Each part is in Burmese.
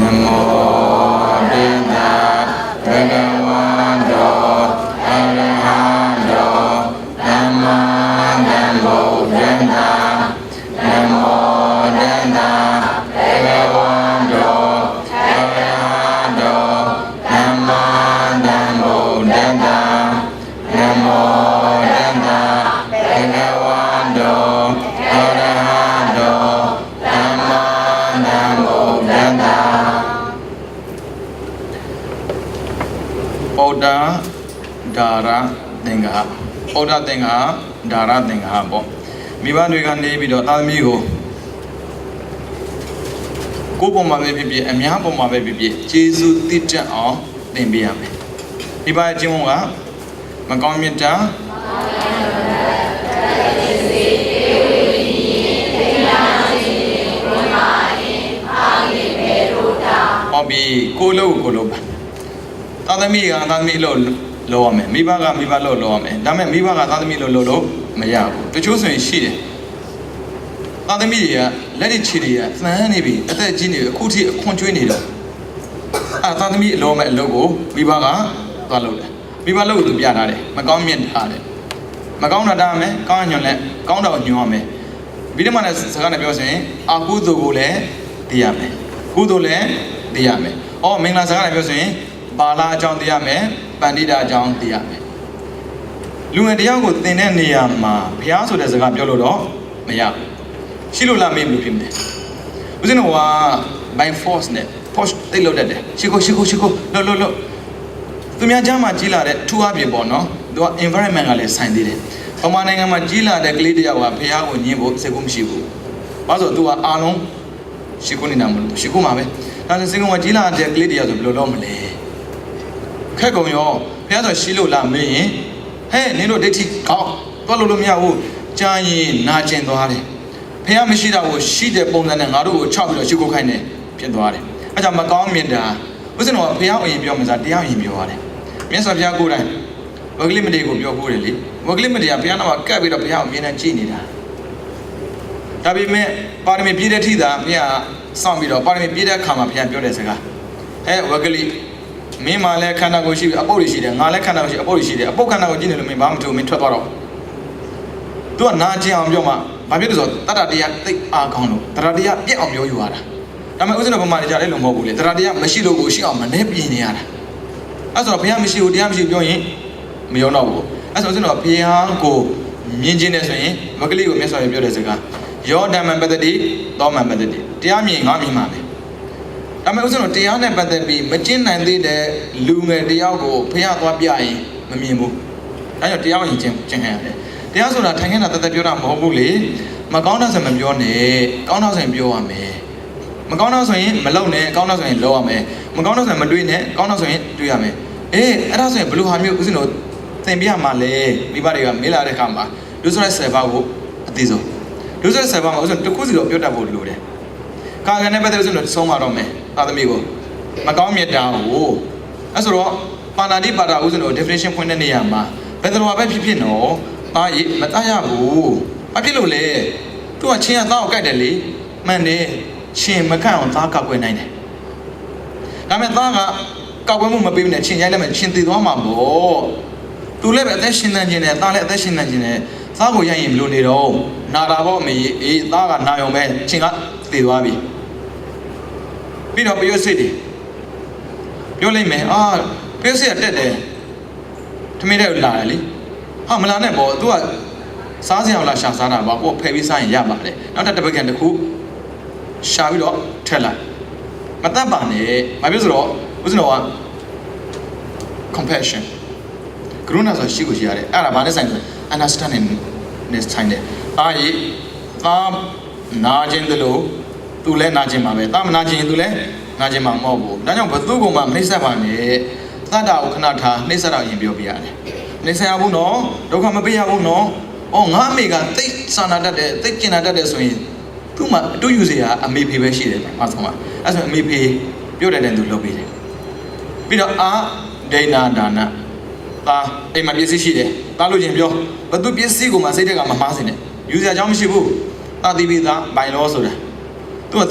Namo Buddha Bhagavato Arahato Namo Namo Buddha Namo Buddha Bhagavato Arahato Namo Namo Buddha Namo Buddha Bhagavato Arahato Namo Namo Buddha Oda Dara Denga Oda Denga Dara Denga Bo Miba Nuga Nebido Almigo Kupoma Baby and Yapoma Baby Jesu teacher or Dembiame Miba Jimunga Macomita Obi Kolo Koloba Tadamiga Tadmi Lome, Mibaga Mibalo Lome, Dame Mibaga Tadmi Lolo, Maya, the chosen is she. Tadamidia, Lady Chilia, Flanibi, at the genie, Kuti, Conjuinido. Tadmi Lome logo, Mibaga, Baloda. Mibalo to Bianade, Magomian Hade. Magona Dame, Canyon, Conda Nuame. Bidaman as Sagana Biose, Agudo Gule, Diame. Gudole, Diame. Oh, Mingla Sagana Biose. Bala John Diame, Bandida John Diame. Lungadia would thin any yama, Piazzo as a Gabiolo, Maya. Shilula may look him there. Within a while, by force net, post they loaded it. Shiko, no. To me, Jama Gila, 2 Abibono, the environmentalist signed it. Commanding Magilla, the Glidia, Piago, Nibo, Segum Shibu. Also, do a Alon, Shikuninamu, Shikumabe, and the second Magilla, the Glidia, the Blomle. Kagoyo, Piazza Shilula me, hey, Nino Deti, Tolumia, Jai, Najin Dohari. Piamishida was she the bone and Aru, Chocolate, Chico Kane, Piedore. As a Macomida, wasn't what Piao in Biomas at the Ayuare. Miss of Yagura, Waglimity of your Gurili, Waglimity, Piano, Cabin of Piao, Mina Ginida. Tabi me, Parmi Pida Tida, Mia, Sambido, Parmi Pida, come up here, Piodesega. Hey, Wagli. Me Male Kanagoshi, Abolishi, Nale Kanagoshi, Abolishi, Abokanago, me bam to me Totoro. Do a Naji on Yoma, Babizo, Taradia, take Arcono, Taradia, get on your Yuara. I'm a Usan of Marijallo Mobile, Taradia, Machilo Gushi on Manepiana. As of Piamishi, Diamshi going, Mionovo. As of Pianco, Minginess, Magli, Miss of Biodesega. Your diamond better day, Dom better day. Diami, Army Mammy. I'm also not Tiana, but there be Machin and the Lunga Diago, Piago Piai, Mamimu. I know Tiago Chenhane. They also not hanging at the Pura Mobile, Magonas and Mabione, Gonas and Bioame. Magonas in Malone, Gonas and Loame, Magonas and Maduine, Gonas and Duame. Eh, and also Blue Hamu, Tembia Male, Vivaria, Mila de Camba, Lusa Sevago, Tizo. Lusa Sevamo was to Kuzio Piota Lude. Can't never there's no Soma Rome. Amigo, Macomia down, oh. As all, Panadi Bada was no definition point in the Yama. Better no Pipino, I Mataya, oh. Apilole, to a chain now, Gadeli, Mane, Chin Macao, Taka Wenine. Namataga, Kawamuma being a chin element, Chinti Wamabo. To live at the Shin engine, not at the Shin engine, Sago Yam Lunero, not about me, Naga Naomi, Chinga, the Wabi. Beat up your city. Your lame, you see a dead there. To me, they're lily. How Milanebo, do a Sazia La Shasana, but what pay sign Yabale, not at the beginning the cook. Shall we not tell her? But that bunny, my visitor, was no one. Compassion. Grunas or she was yare, Arabanes and understanding this time. I, Najin the low. Tule Najima, Tam Najin Tule, Najima Mobo. Daniel Batuguma, Nisabane, Tada Okanata, Nisara in Biobiane. Nisabuno, Dokamabia Uno, oh, Namiga, take Sanada, taking another swing. Tuma, do you see a maybe she Masama, as a maybe Yoda than to lobby. Bida Dana Dana. They might be Sishide, Talu Jimio, but do be a Siguma, say, I'm a Masine. Use a Jam Shibu, not the Vida by law soda. To a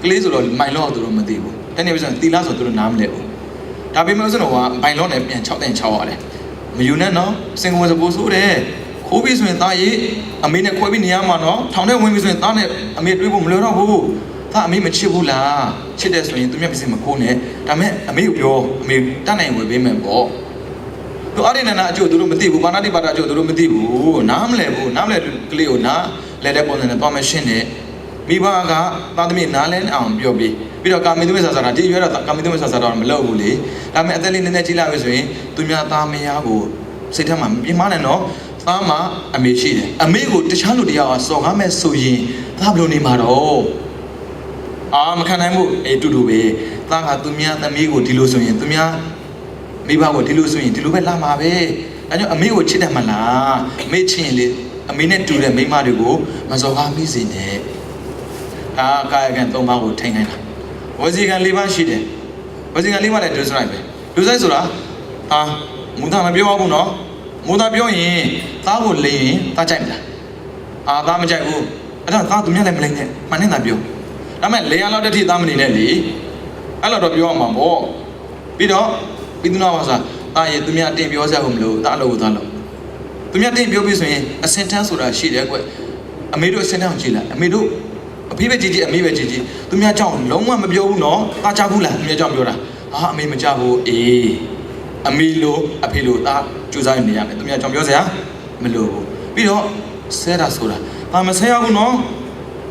ကလေးဆိုတော့မိုင်လောက်သူတို့မသိဘူးတနေ့ပဲဆိုတီလာဆိုသူတို့နားမလဲဘူးဒါပေမဲ့ဆိုတော့ဘိုင်လောနဲ့ပြန်6တင်6ရတယ်မယူနဲ့နော်စင်ကွန်စပိုးဆိုးတယ်ခိုးပြီးဆိုရင်သားရေးအမေနဲ့ခွဲပြီးနေရမှာနော်ထောင်ထဲဝင်ပြီးဆိုရင်သားနဲ့အမေတွေးဖို့မလွယ်တော့ဘူးသားအမေမချစ်ဘူးလားချစ်တယ်ဆိုရင်သူမြတ်ပစ္စည်းမခိုးနဲ့ဒါမဲ့အမေကိုပြောအမေတတ်နိုင်ဝယ်ပေးမယ်ပေါ့သူအရိနနာအကျိုးသူတို့မသိဘူးဘာနာတိပါဒအကျိုးသူတို့မသိဘူးနားမလဲဘူးနားမလဲကလေးကိုနားလဲတဲ့ပုံစံနဲ့သွားမရှင်းနဲ့မိဘကသားသမီးနားလဲအောင်ပြောပြီးတော့ကာမီသမီးဆာဆာတာဒီရွယ်တော့ကာမီသမီးဆာဆာတာမလုပ်ဘူးလေဒါမဲ့အသက်လေးနည်းနည်းကြီးလာပြီဆိုရင်သူများသားမယားကိုစိတ်ထဲမှာပြင်းမနဲ့နော်သားမှာအမေရှိတယ်အမေကိုတခြားလူတယောက်ကစော်ကားမဲ့ဆိုရင်သားဘယ်လိုနေမှာတော့မခံနိုင်ဘူးတူတူပဲသားကသူများသမီးကိုဒီလိုဆိုရင်သူများမိဘကိုဒီလိုဆိုရင်ဒီလိုပဲလာမှာပဲဒါကြောင့်အမေကိုချစ်တယ်မလားအမေချစ်ရင်လေအမေနဲ့တူတဲ့မိန်းမတွေကိုမစော်ကားမိစေနဲ့ဒါကာယကံ၃ပါးကိုထိန်းခိုင်းတာဝစီကံ၄ပါးရှိတယ်ဝစီကံ၄ပါးလည်းဒုစရိုက်ပဲဒုစရိုက်ဆိုတာမူသားမပြောဘူးနော်မူသားပြောရင်သားကိုလိမ်ရင်သားကြိုက်မလားသားမကြိုက်ဘူးအဲ့တော့သားသူများလည်းမလိမ်နဲ့မှန်နေတာပြောဒါမဲ့လေယာလောက်တစ်ထိသားမနေနဲ့လေအဲ့လိုတော့ပြောရမှာပေါ့ပြီးတော့ပြီးသူနာပါစားသားရဲ့သူများတင်ပြောစရာကိုမလို့သားအလုပ်ကိုသားလုပ်သူများတင်ပြောပြီးဆိုရင်အစင်တန်းဆိုတာရှိတယ်ကွအမေတို့အစင်တန်းကိုကြည့်လိုက်အမေတို့အဖေပဲကြည့်ကြည့်အမေပဲကြည့်ကြည့်သူများကြောင့်လုံးဝမပြောဘူးနော်သားကြဘူးလားသူများကြောင့်ပြောတာအမေမကြဘူးအမေလိုအဖေလိုသားကြိုးစားနေရမယ်သူများကြောင့်ပြောစရာမလိုဘူးပြီးတော့ဆဲတာဆိုတာမဆဲရဘူးနော်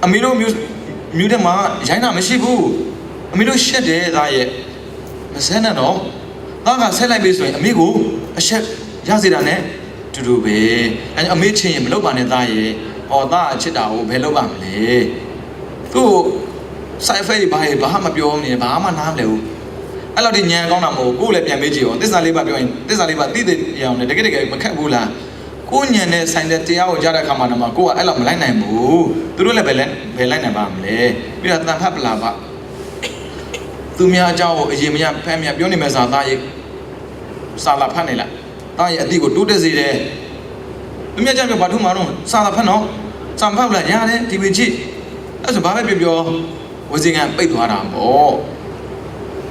အမေတို့မျိုးတဲ့မှာရိုင်းတာမရှိဘူးအမေတို့ရှက်တယ်သားရဲ့မဆဲနဲ့နော်သားကဆဲလိုက်ပြီဆိုရင်အမေကိုအရှက်ရစေတာနဲ့တူတူပဲအဲအမေချင်းရင်မလုပ်ပါနဲ့သားရဲ့သားအချစ်တာကိုဘယ်လုပ်ပါမလဲသူ့ဆိုင်ဖဲဘာမှမပြောနေဘာမှနားမလဲဘူးအဲ့လိုဒီညံကောင်းတာမဟုတ်ကိုယ်လည်းပြန်မေးကြည့်အောင်သစ္စာလေးပါပြောရင်သစ္စာလေးပါသိသိရအောင်လည်းတကယ်မခက်ဘူးလားကိုညံနဲ့ဆိုင်တဲ့တရားကိုကြားတဲ့အခါမှာတော့ကိုကအဲ့လိုမလိုက်နိုင်ဘူးသူတို့လည်းပဲလိုက်နိုင်ပါမလဲပြီးတော့တန်ဖတ်ပလာပါသူများအကြောင်းကိုအရင်မရဖမ်းမြပြောနေမဲ့စာသားရဲ့စာလာဖတ်နေလားသားရဲ့အတိကိုတိုးတက်စေတယ်သူများကြောင့်ဘာထုမှတော့စာလာဖတ်နော်စာဖတ်လားရတယ်ဒီပေကြည့်အဲ့ဆိုဘာပဲပြောဝစီကံပိတ်သွားတာပေါ့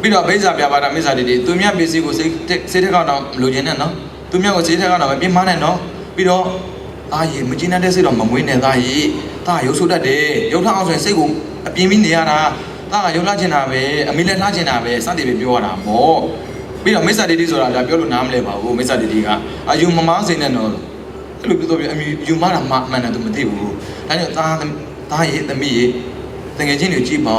ပြီးတော့ဘိဇာပြပါတာမိစ္ဆာတိသူမြပစ္စည်းကိုစိတ်ထက်ကောက်တော့မလိုချင်နဲ့နော်သူမြကိုစိတ်ထက်ကောက်တော့မပြင်းမနဲ့နော်ပြီးတော့သားရည်မကျဉ်းတဲ့စိတ်တော့မမွေးနဲ့သားရည်သားရုပ်ဆိုတတ်တယ်ရုပ်ထအောင်ဆိုရင်စိတ်ကိုအပြင်းပြီးနေရတာသားကရုပ်လှချင်တာပဲအမေလည်းလှချင်တာပဲစသည်ပဲပြောရတာပေါ့ပြီးတော့မိစ္ဆာတိဆိုတာဒါပြောလို့နားမလဲပါဘူးမိစ္ဆာတိကအယူမမားစိန်နဲ့တော့အဲ့လိုပြောတော့အယူမားတာမှန်တယ်သူမသိဘူးဒါကြောင့်သားရည်သမီးရည်တကယ်ချင်းတွေကြည့်ပါ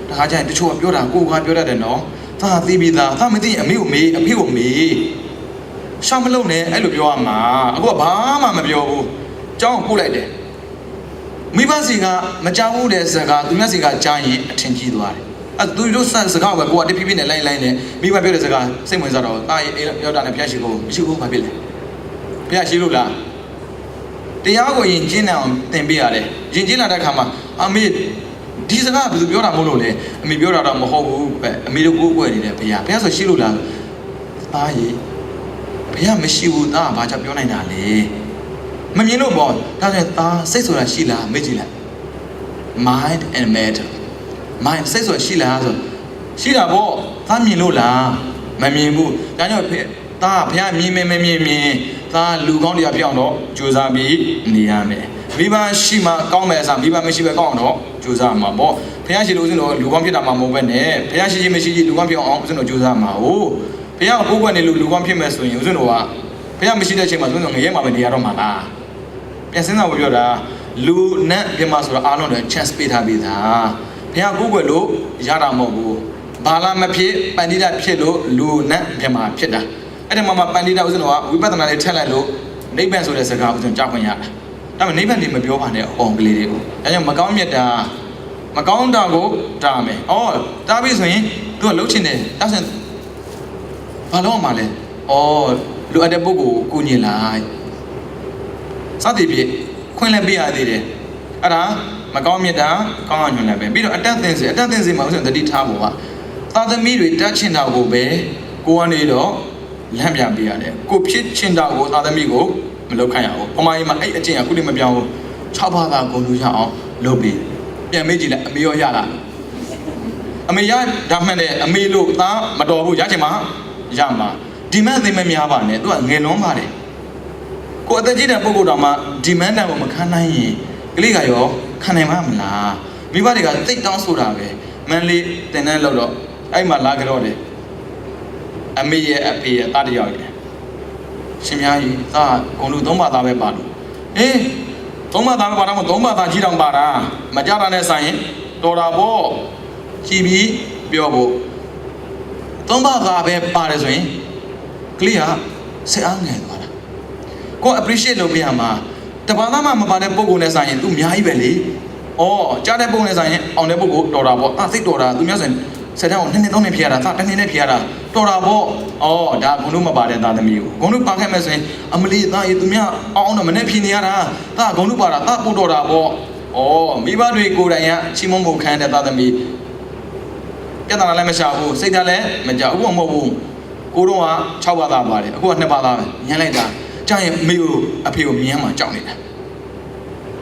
တခါကျရင်တချို့ကပြောတာကိုကပြောတတ်တယ်နော်သားသိပြီးသားသားမသိအမေကိုမေးအဖေကိုမေးရှောင်းမလုံးနဲ့အဲ့လိုပြောရမှာအခုကဘာမှမပြောဘူးကြောင်းပို့လိုက်တယ်မိဘစီကမကြောက်ဘူးတဲ့စကားသူများစီကကြားရင်အထင်ကြီးသွားတယ်အဲ့သူတို့စကားပဲကိုကတဖြည်းဖြည်းနဲ့လိုက်နဲ့မိဘပြောတဲ့စကားစိတ်ဝင်စားတော့သားရဲ့ပြောတာနဲ့ဖျက်ရှိဖို့မရှိဘူးဘာဖြစ်လဲဖျက်ရှိလို့လားတရားကိုယဉ်ကျင်းအောင်သင်ပေးရတယ်ယဉ်ကျင်းလာတဲ့အခါမှာအမေဒီစကားဘယ်သူပြောတာမဟုတ်လို့လဲအမေပြောတာတော့မဟုတ်ဘူးပဲအမေတို့ကိုယ်ကွယ်နေတယ်ဘုရားဆိုရှိလို့လားသားကြီးဘုရားမရှိဘူးသားကဘာကြောင့်ပြောနိုင်တာလဲမမြင်လို့ပေါ့ဒါဆိုရင်သားစိတ်ဆိုတာရှိလားမေ့ကြည့်လိုက် mind and matter mind စိတ်ဆိုတာရှိလားဆိုရှိတာပေါ့သားမြင်လို့လားမမြင်ဘူးဒါကြောင့်သားဘုရားမြင်သားလူကောင်းတရားပြောင်းတော့ကြိုးစားပြီးနေရမယ်မိဘရှိမှကောင်းမယ်အစားမိဘမရှိပဲကောင်းအောင်တော့ကြိုးစားမှာပေါ့ဘုရားရှိလို့ဦးဇင်းတို့လူကောင်းဖြစ်တာမှမဟုတ်ပဲနဲ့ဘုရားရှိခြင်းမရှိခြင်းလူကောင်းဖြစ်အောင်ဦးဇင်းတို့ကြိုးစားမှာဟုတ်ဘုရားကိုကိုယ်ကွယ်နေလို့လူကောင်းဖြစ်မယ်ဆိုရင်ဦးဇင်းတို့ကဘုရားမရှိတဲ့အချိန်မှာဦးဇင်းတို့ငရဲမှာပဲနေရတော့မှာလားပြန်စဉ်းစားဖို့ပြောတာလူနဲ့ပြမဆိုတာအားလုံးတော့ chance ပေးထားပြီးသားဘုရားကိုယ်ကွယ်လို့ရတာမဟုတ်ဘူးဘာလာမဖြစ်ပန္တိတဖြစ်လို့လူနဲ့ပြမဖြစ်တာအဲ့ဒီမှာပန္တိတဦးဇင်းတို့ကဝိပဿနာလေးထက်လိုက်လို့နိဗ္ဗာန်ဆိုတဲ့စကားဦးဇင်းကြားခွင့်ရတာဒါပေမဲ့နိဗ္ဗာန်တွေမပြောပါနဲ့အအောင်ကလေးတွေကိုဒါကြောင့်မကောင်းမြတ်တာမကောင်းတာကိုတားမယ်တားပြီဆိုရင်သူကလှုပ်ချင်တယ်ဒါဆိုရင်ဘာလို့မှလဲလူအပ်တဲ့ပုဂ္ဂိုလ်ကိုကိုညင်လိုက်စသည်ဖြင့်ခွင့်လည်းပေးရသေးတယ်အဲ့ဒါမကောင်းမြတ်တာကောင်းအောင်ညွှန်လိုက်ပဲပြီးတော့အတတ်သင်စေမှာဦးဇင်းတတိထားဖို့ကသာသမီတွေတတ်ချင်တာကိုပဲကိုကနေတော့လမ်းပြပေးရတယ်ကိုဖြစ်ချင်တာကိုသာသမီကိုမလုပ်ခိုင်းရဘူး။အမကြီးမှာအဲ့အကျင့်ကခုတည်းမပြောင်းဘူး။6ဘာသာကိုလူရအောင်လုပ်ပြီးပြန်မေးကြည့်လိုက်အမေရောရလား အမေရဒါမှန်တယ်အမေလို့သားမတော်ဘူးရချင်မှာရမှာဒီမန်သိမများပါနဲ့သူကငယ်လွန်းပါတယ်ကိုအသက်ကြီးတဲ့ပုဂ္ဂိုလ်တော်မှဒီမန်တန်ကိုမခံနိုင်ရင်ကလေးကရောခံနိုင်မှာမလားမိဘတွေကသိတောင်းဆိုတာပဲမန်လေးတင်တဲ့လောက်တော့အဲ့မှာလာကြတော့တယ်အမေရဲ့အဖေရဲ့တားတယောက်တယ်ရှင်များကြီးသားဂုံလူသုံးပါးသားပဲပါလို့ဟေးသုံးပါးသားပဲပါတော့သုံးပါးသားကြီးတောင်ပါတာမကြတာနဲ့ဆိုင်ရင်တော်တာပေါ့ကြည်ပြီးပြောဖို့သုံးပါးသားပဲပါတယ်ဆိုရင်ကလေးကစိတ်အားငယ်သွားတာကို appreciate လုပ်ပြရမှာတပါးသားမှမပါတဲ့ပုံကိုနဲ့ဆိုင်ရင်သူအများကြီးပဲလေဩကြားတဲ့ပုံနဲ့ဆိုင်ရင်အောင်တဲ့ပုံကိုတော်တာပေါ့စိတ်တော်တာသူများဆိုရင်ဆက်တဲ့ကိုနှစ်နှစ်သုံးနှစ်ဖြေရတာတစ်နှစ်နဲ့ဖြေရတာတော်တာပေါ့ဩဒါဂုဏ်တို့မပါတဲ့သားသမီးကိုဂုဏ်တို့ပါခဲ့မဲ့ဆိုရင်အမလီသားရေသူများအောင်တော့မနဲ့ဖြေနေရတာဒါဂုဏ်တို့ပါတာဒါပို့တော်တာပေါ့ဩမိဘတွေကိုယ်တိုင်ကချီးမွမ်းဖို့ခံတဲ့သားသမီးပြဿနာလည်းမရှာဘူးစိတ်ဓာတ်လည်းမကြဘူးမဟုတ်ဘူးကိုတော့က6ပါးသားပါတယ်အခုက2ပါးသားပဲညှမ်းလိုက်တာကြာရင်မေကိုအဖေကိုမြန်းမှကြောက်နေတာ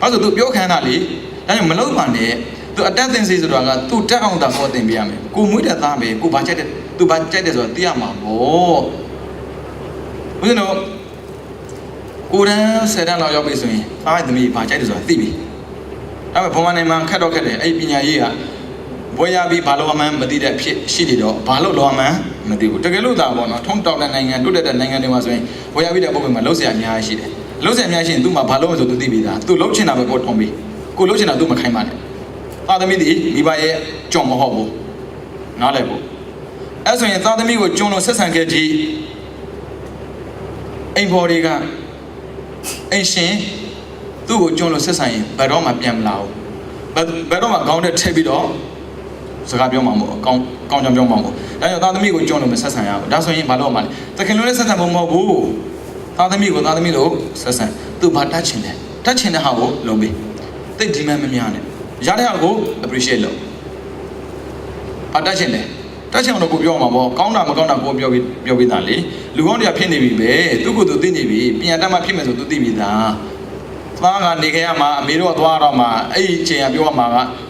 ဘာလို့သူပြောခံတာလေဒါကြောင့်မလုပ်ပါနဲ့သူအတက်သင်စီဆိုတာကသူတက်အောင်တာပေါ်တင်ပြရမယ်ကိုမွေးတဲ့သားပဲကိုဘာကြိုက်တဲ့သူဘာကြိုက်တယ်ဆိုတာသိရမှာပေါ့ဘုရားတို့ကိုရန်10တန်းလောက်ရောက်ပြီဆိုရင်သားရဲ့သမီးဘာကြိုက်တယ်ဆိုတာသိပြီဒါပေမဲ့ဘုံမနိုင်မှာခက်တော့ခက်တယ်အဲ့ပညာရေးကဘွယ်ရပြီးဘာလို့အမှန်းမသိတဲ့ဖြစ်ရှိနေတော့ဘာလို့လောအမှန်းမသိဘူးတကယ်လို့သာပေါ့နော်ထုံးတောက်တဲ့နိုင်ငံတိုးတက်တဲ့နိုင်ငံတွေမှာဆိုရင်ဘွယ်ရပြီးတဲ့ပုံမှာလှုပ်เสียအများကြီးရှိတယ်လှုပ်เสียအများကြီးရင်သူ့မှာဘာလို့မဆိုသူသိပြီသားသူလှုပ်ချင်တာပဲကိုထုံးပြီးကိုလှုပ်ချင်တာသူ့မခိုင်းပါနဲ့သားသမီးဒီမိဘရဲ့ကြော်မဟုတ်ဘူးနားလည်ဖို့အဲ့ဆိုရင်သားသမီးကိုကြုံလို့ဆက်ဆံခဲ့ကြည့်အိမ်ဖော်တွေကအိမ်ရှင်သူ့ကိုကြုံလို့ဆက်ဆံရင်ဘယ်တော့မှပြန်မလာဘူးဘယ်တော့မှခေါင်းထဲထည့်ပြီးတော့စကားပြောမှာမဟုတ်ကောင်းကြောင်ပြောမှာမဟုတ်ဒါကြောင့်သားသမီးကိုကြုံလို့မဆက်ဆံရဘူးဒါဆိုရင်ဘာလို့မှလဲတခင်လုံးနဲ့ဆက်ဆံဖို့မဟုတ်ဘူးသားသမီးကိုသားသမီးလို့ဆက်ဆံသူဘာတတ်ချင်တယ်တတ်ချင်တဲ့ဟာကိုလုပ်ပေးသိဒီမှမများနဲ့ရတဲ့ဟာကို appreciate လုပ်ဘာတတ်ချင်တယ်တတ်ချင်အောင်တော့ကိုပြောမှာပေါ့ကောင်းတာမကောင်းတာကိုပြောပြီးသားလေလူကောင်းတွေကဖြစ်နေပြီပဲသူ့ကိုယ်သူသိနေပြီပညာတတ်မှဖြစ်မယ်ဆိုသူသိပြီသားသားကနေခဲ့ရမှာအမေတို့ကသွားတော့မှအဲ့ဒီအချိန်ကပြောရမှာက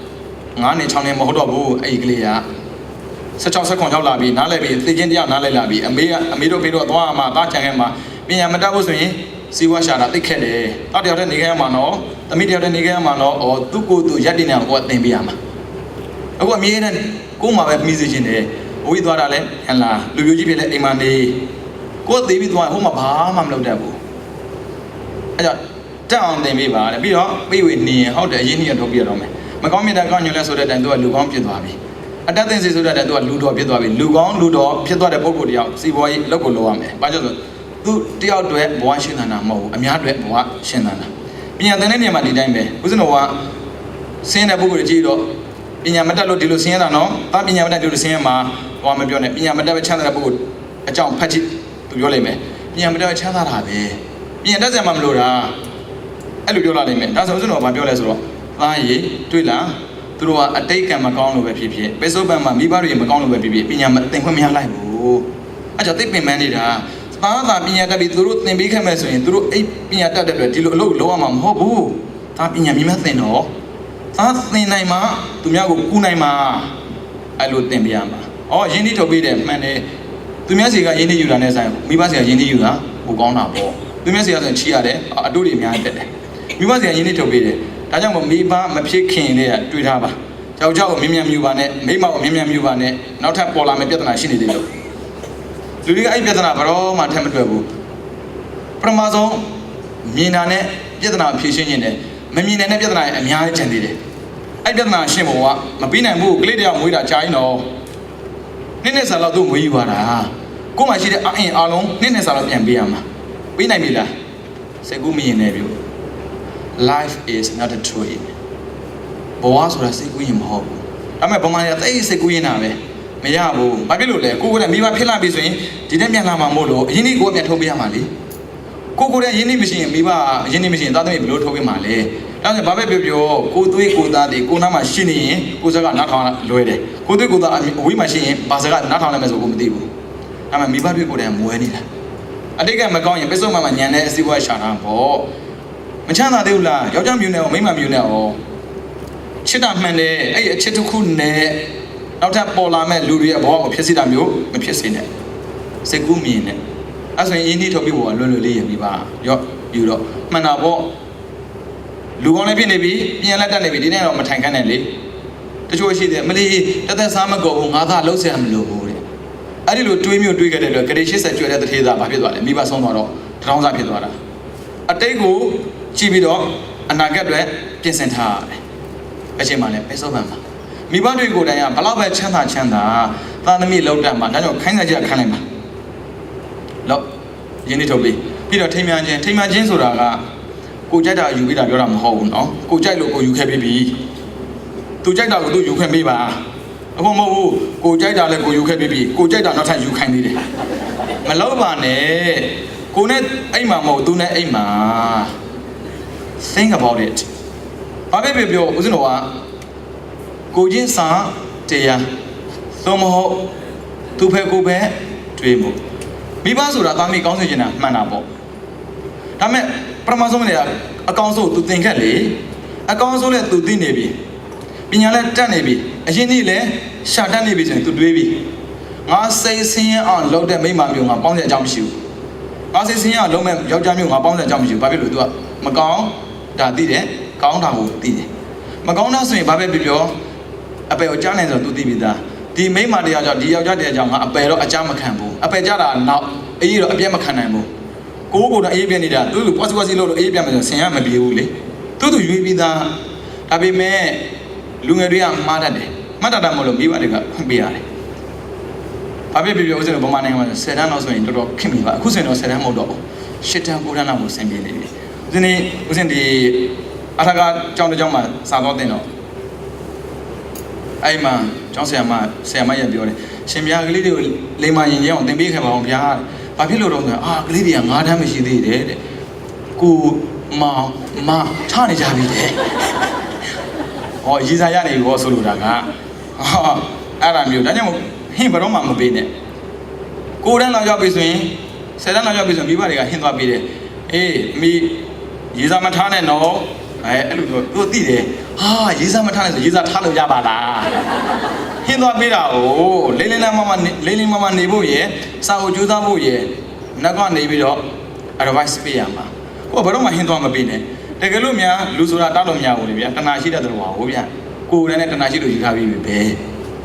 9နှစ်6နှစ်မဟုတ်တော့ဘူးအဲ့ဒီကလေးက16 16ရောက်လာပြီနားလည်ပြီသိချင်းတရားနားလည်လာပြီအမေတို့ဖေတို့ကသွားမှာသားချန်ခဲ့မှာပညာမတတ်ဘူးဆိုရင်စီဝါရှာတာသိခဲ့တယ်တောက်တယောက်တည်းနေခဲ့ရမှာနော်သမီးတယောက်တည်းနေခဲ့ရမှာနော်သူ့ကိုယ်သူရက်တင်နေအောင်ကိုယ်ကသင်ပေးရမှာအခုအမြဲတမ်းကိုယ်မှာပဲမိစေခြင်းတယ်ဝေးသွားတာလဲဟန်လာလူမျိုးကြီးဖြစ်လဲအိမ်မှာနေကိုယ်သိပြီးသွားဟိုမှာဘာမှမလုပ်တတ်ဘူးအဲ့ကြောင့်တက်အောင်သင်ပေးပါတဲ့ပြီးတော့ပြေးဝေနေရင်ဟုတ်တယ်အရင်ကြီးထုတ်ပြရတော့မယ်မကောင်းမြတ်တဲ့ကောင်းညွန်လဲဆိုတဲ့တိုင်သူကလူကောင်းဖြစ်သွားပြီအတတ်သင်စီဆိုတဲ့တိုင်သူကလူတော်ဖြစ်သွားပြီလူကောင်းလူတော်ဖြစ်သွားတဲ့ပုံကိုတယောက်စီပွားရေးလောက်ကိုလုပ်ရမယ်ဘာကြောင့်ဆိုသူတယောက်တည်းဘဝရှင်းသန်တာမဟုတ်ဘူးအများတွေဘဝရှင်းသန်တာပညာသင်တဲ့နေရာမှာဒီတိုင်းပဲဦးဇင်းတော်ကဆင်းတဲ့ပုဂ္ဂိုလ်ကြီးတော့ပညာမတတ်လို့ဒီလိုဆင်းရတာနော်တာပညာမတတ်ဒီလိုဆင်းရမှာဘာမှမပြောနဲ့ပညာမတတ်ပဲချမ်းသာတဲ့ပုဂ္ဂိုလ်အကြောင်းဖတ်ကြည့်သူပြောလိုက်မယ်ပညာမတတ်ပဲချမ်းသာတာပဲပညာတတ်စရာမှမလိုတာအဲ့လိုပြောလာနိုင်မယ်ဒါဆိုဦးဇင်းတော်ကပြောလဲဆိုတော့သားရည်တွေ့လားသူတို့ကအတိတ်ကံမကောင်းလို့ပဲဖြစ်ဖြစ်ပိစုပန်မှာမိဘတွေမကောင်းလို့ပဲဖြစ်ဖြစ်ပညာမသင်ခွင့်မရလိုက်ဘူးအဲ့ကြောင့်သိပင်ပန်းနေတာသားသာပညာတတ်ပြီးသူတို့သင်ပေးခဲ့မယ်ဆိုရင်သူတို့အဲ့ပညာတတ်တဲ့အတွက်ဒီလိုအလုပ်လုပ်ရမှာမဟုတ်ဘူးသားပညာမြင်မှသင်တော့သားသင်နိုင်မှသူများကိုကူနိုင်မှအဲ့လိုသင်ပေးရမှာရင်းနှီးထုတ်ပေးတယ်မှန်တယ်သူများစီကရင်းနှီးယူတာနဲ့ဆိုင်မိဘစီကရင်းနှီးယူတာပိုကောင်းတာပေါ့သူများစီကဆိုရင်ချီရတယ်အတူတွေအများကြီးတက်တယ်မိဘစီကရင်းနှီးထုတ်ပေးတယ်ဒါကြောင့်မို့မိဘမဖြစ်ခင်တည်းကတွေ့ထားပါကြောက်ကြောက်ကိုမြင်မြူပါနဲ့မိမကိုမြင်မြူပါနဲ့နောက်ထပ်ပေါ်လာမယ့်ပြဿနာရှိနေသေးလို့လူတွေကအဲ့ပြဿနာဘယ်တော့မှထပ်မတွေ့ဘူးပထမဆုံးမြင်တာနဲ့ပြဿနာဖြေရှင်းခြင်းနဲ့မမြင်တဲ့ပြဿနာအများကြီးကျန်သေးတယ်အဲ့ပြဿနာရှင်းဖို့ကမပြီးနိုင်ဘူးကလေးတယောက်မွေးတာကြာရင်တော့နှစ်ဆာလောက်သူ့မွေးယူပါတာကို့မှာရှိတဲ့အင်အားလုံးနှစ်ဆာလောက်ပြန်ပေးရမှာပေးနိုင်ပြီလားစိတ်ကူးမရင်နဲ့ပြုLife is not a tree ဘဝဆိုတာစိတ်ကူးရင်မဟုတ်ဘူးဒါပေမဲ့ဘဝမှာသိစိတ်ကူးရင်တာပဲမရဘူးဘာဖြစ်လို့လဲကိုယ်ကမိဘဖြစ်လာပြီဆိုရင်ဒီနေ့ပြန်လာမှာမို့လို့အရင်နေ့ကိုယ်ပြန်ထုတ်ပေးရမှာလေကိုယ်ရင်းနှီးမရှိရင်မိဘရင်းနှီးမရှိရင်သားသမီးဘယ်လိုထုတ်ပေးမှာလဲဒါဆိုဘာပဲပြောကိုသွေးကိုသားတွေကိုနားမှာရှိနေရင်ကိုစကားနားထောင်လွယ်တယ်ကိုသွေးကိုသားအဝေးမှာရှိရင်ဘာစကားနားထောင်လိုက်မယ်ဆိုကိုမသိဘူးဒါပေမဲ့မိဘတွေကိုယ်တိုင်မွဲနေတာအတိတ်ကမကောင်းရင်ပစ္စုပန်မှာညံတဲ့အစည်းအဝေးရှာတာပေါ့မချမ်းသာသေးဘူးလားယောက်ျားမျိုးနဲ့ရောမိန်းမမျိုးနဲ့ရောချစ်တာမှန်တယ်အဲ့အချစ်တစ်ခုနဲ့ နောက်ထပ်ပေါ်လာမဲ့လူတွေရဲ့ဘဝကိုဖြစ်စေတာမျိုးမဖြစ်စေနဲ့စိတ်ကူးမြင်နဲ့အဲ့ဆိုရင်အင်းကြီးထုတ်ပြီးပေါ်ကလွယ်လွယ်လေးရပြီပါရော့ယူတော့မှန်တာပေါ့လူကောင်းလည်းဖြစ်နေပြီပြန်လက်တက်နေပြီဒီနေ့တော့မထိုင်ခန့်နဲ့လေတချို့ရှိတယ်မလီတသက်စားမကုန်ဘူးငါသားလှုပ်ဆရာမလို့ဘူးတဲ့အဲ့ဒီလိုတွေးမျိုးတွေးခဲ့တဲ့အတွက်ဂရေ80ကျွဲတဲ့တထေးသားဘာဖြစ်သွားလဲမိဘဆုံးသွားတော့ထောင်စားဖြစ်သွားတာအတိတ်ကိုကြည့်ပြီးတော့အနာဂတ်အတွက်ပြင်ဆင်ထားရတယ်အချိန်မှလည်းပဲစောပန်ပါမိဘတွေကိုယ်တိုင်ကဘလောက်ပဲချမ်းသာသားသမီးလောက်တတ်မှာဒါကြောင့်ခိုင်းစားချက်ခံလိုက်ပါလောက်ရင်းနှီးထုတ်ပြီးတော့ထိမှန်ခြင်းဆိုတာကကိုကြိုက်တာယူပြီးတာပြောတာမဟုတ်ဘူးနော်ကိုကြိုက်လို့ကိုယူခဲ့ပြီးပြီသူကြိုက်တာကိုသူယူခဲ့ပြီးပါအခုမဟုတ်ဘူးကိုကြိုက်တာလည်းကိုယူခဲ့ပြီးပြီကိုကြိုက်တာနောက်ထပ်ယူခိုင်းသေးတယ်မလောက်ပါနဲ့ကိုနဲ့အိမ်မှာမဟုတ်သူနဲ့အိမ်မှာ think about it ဘာပဲပြောဦးဇင်းတော်ကကိုချင်းစာတရားသို့မဟုတ်သူဖက်ကိုပဲတွေးမှုမိဘဆိုတာသားမိကောင်းစေချင်တာမှန်တာပေါ့ဒါမဲ့ပထမဆုံးနေရာအကောင်းဆုံးသူသင်ခက်လေအကောင်းဆုံးလည်းသူသိနေပြီပညာလည်းတတ်နေပြီအရင်နေ့လည်းရှာတတ်နေပြီဆိုရင်သူတွေးပြီငါစိတ်ဆင်းရဲအောင်လုပ်တဲ့မိမမျိုးငါပေါင်းတဲ့အကြောင်းမရှိဘူးငါစိတ်ဆင်းရဲအောင်လုပ်မဲ့ယောက်ျားမျိုးငါပေါင်းတဲ့အကြောင်းမရှိဘူးဘာဖြစ်လို့ तू ကမကောင်းဒါသိတယ်ကောင်းတာကိုသိတယ်မကောင်းတာဆိုရင်ဘာပဲပြောအပယ်ကိုကြားနိုင်ဆိုတော့ तू သိပြီသားဒီမိမတရားကြောင့်ဒီယောက်ျားတရားကြောင့်ငါအပယ်တော့အကြမခံဘူးအပယ်ကြတာနောက်အေးတော့အပြည့်မခံနိုင်ဘူးကိုတော့အေးပြနေတာသူ့ပွားစီလို့အေးပြမယ်ဆိုဆင်ရမပြေဘူးလေသူရွေးပြီးသားဒါပေမဲ့လူငယ်တွေကမှားတတ်တယ်မှတ်တတ်တာမဟုတ်လို့မိဘတွေကဖွင့်ပေးရတယ်ဘာဖြစ်ဖြစ်ဦးစင်တို့ဗမာနိုင်ငံမှာ10တန်းလောက်ဆိုရင်တော်တော်ခင်ပြီပါအခုဆိုရင်တော့10တန်းမဟုတ်တော့ဘူး10တန်း9တန်းလောက်ကိုဆင်ပြေနေပြီဦးစင်ဒီအထာကကျောင်းတစ်ကျောင်းမှာစာတော့တင်တော့အဲ့မှာကျောင်းဆရာမရပြောတယ်ရှင်ပြားကလေးတွေကိုလိမ္မာရင်ကျအောင်သင်ပေးခဲ့ပါအောင်ဗျာဘာဖြစ်လို့တော့ဆိုကလေးတွေက9တန်းမရှိသေးတယ်တဲ့ကိုမထားနေကြပြီတဲ့ဟောရည်စားရနေဘောဆိုလိုတာကအဲ့ဒါမျိုးဒါကြောင့်ဟင်းဘယ်တော့မှမပေးနဲ့9တန်းလောက်ရောက်ပြီဆိုရင်10တန်းလောက်ရောက်ပြီဆိုရင်မိဘတွေကဟင်းသွားပေးတယ်အေးအမေရည်စားမထားနဲ့နော်အဲ့လိုပြောသူသိတယ်ဟာရည်စားမထားနဲ့ဆိုရည်စားထားလို့ရပါလားဟင်းသွားပေးတာကိုလိမ့်မမနေဖို့ရယ်စာကိုကြိုးစားဖို့ရယ်နောက်ကနေပြီးတော့ advice ပေးရမှာကိုဘယ်တော့မှဟင်းသွားမပေးနဲ့တကယ်လို့များလူဆိုတာတောက်လို့မရဘူးလေဗျာတဏှာရှိတဲ့တော်ဟောဗျာကိုယ်နဲ့တဏှာရှိလို့ယူထားပြီးပြီပဲ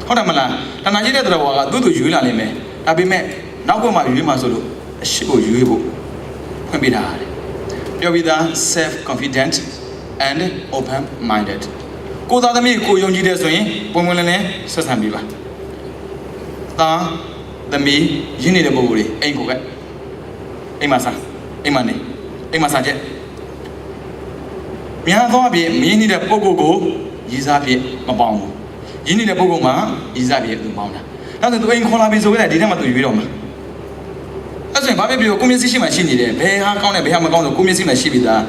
ဟုတ်တယ်မလားတဏှာရှိတဲ့တော်ကသူ့သူယူလာလိမ့်မယ်ဒါပေမဲ့နောက်ဘက်မှာယူမှဆိုလို့အရှိကိုယူဖို့ဖွင့်ပေးတာပြောပြီးသား self confident and open minded ကိုသားသမီးကိုယုံကြည်တဲ့ဆိုရင်ပုံမှန်လည်းဆက်ဆံပေးပါသားသမီးရင်းနေတဲ့ပုံကိုယ်တွေအိမ်ကိုပဲအိမ်မှာစားအိမ်မှာနေအိမ်မှာစားချက်များသောအပြင်မင်းနေတဲ့ပုံကိုရည်စားဖြစ်မပေါင်းဘူးရင်းနေတဲ့ပုံကမှရည်စားဖြစ်သူပေါင်းတာဒါဆိုသူအိမ်ခေါ်လာပြီဆိုကြတဲ့ဒီထဲမှာသူရွေးတော့မှာအဲ့ဆိုရင်ဘာဖြစ်ပြီးကိုမျက်စိရှိမှရှိနေတယ်ဘယ်ဟာကောင်းတယ်ဘယ်ဟာမကောင်းဆိုကိုမျက်စိမှရှိပြီးသား